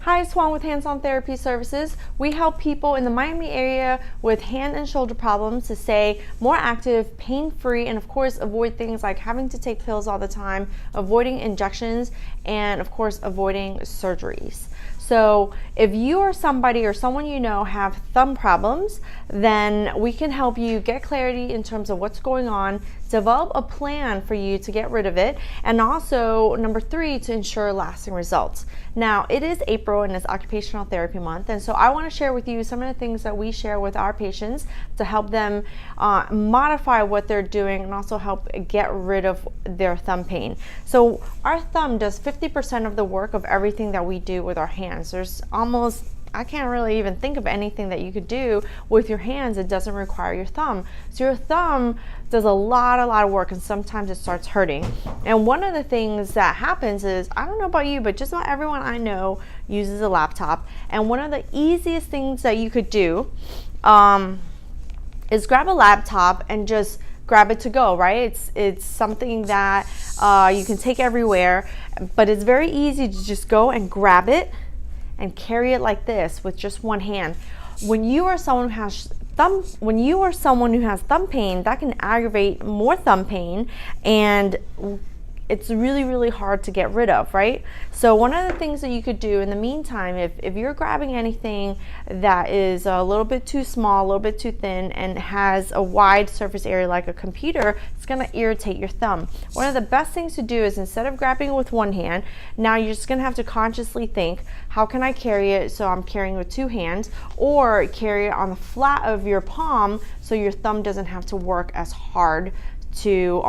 Hi, Swan with Hands-On Therapy Services. We help people in the Miami area with hand and shoulder problems to stay more active, pain-free, and of course avoid things like having to take pills all the time, avoiding injections, and of course avoiding surgeries. So if you or somebody or someone you know have thumb problems, then we can help you get clarity in terms of what's going on, develop a plan for you to get rid of it, and also number 3, to ensure lasting results. Now it is April and it's Occupational Therapy Month, and so I want to share with you some of the things that we share with our patients to help them modify what they're doing and also help get rid of their thumb pain. So our thumb does 50% of the work of everything that we do with our hands. There's almost, I can't really even think of anything that you could do with your hands that doesn't require your thumb. So your thumb does a lot of work, and sometimes it starts hurting. And one of the things that happens is, I don't know about you, but just about everyone I know uses a laptop. And one of the easiest things that you could do is grab a laptop and just grab it to go, right? It's something that you can take everywhere, but it's very easy to just go and grab it and carry it like this with just one hand. When you are someone who has thumb pain, that can aggravate more thumb pain, and it's really hard to get rid of, right? So one of the things that you could do in the meantime, if you're grabbing anything that is a little bit too small, a little bit too thin, and has a wide surface area like a computer, it's gonna irritate your thumb. One of the best things to do is, instead of grabbing it with one hand, now you're just gonna have to consciously think, how can I carry it so I'm carrying with 2 hands, or carry it on the flat of your palm so your thumb doesn't have to work as hard to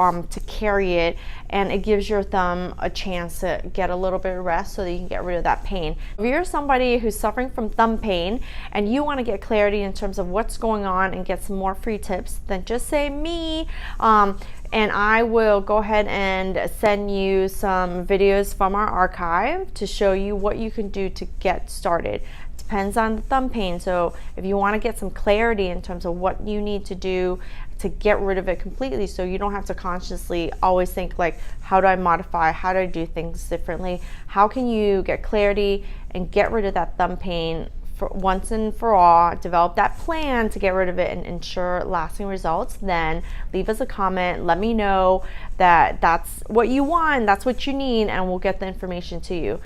carry it, and it gives your thumb a chance to get a little bit of rest so that you can get rid of that pain. If you're somebody who's suffering from thumb pain and you want to get clarity in terms of what's going on and get some more free tips, then just say me, and I will go ahead and send you some videos from our archive to show you what you can do to get started. Depends on the thumb pain. So if you want to get some clarity in terms of what you need to do to get rid of it completely, so you don't have to consciously always think like, how do I modify, how do I do things differently, how can you get clarity and get rid of that thumb pain for once and for all, develop that plan to get rid of it and ensure lasting results, then leave us a comment. Let me know that that's what you want, that's what you need, and we'll get the information to you.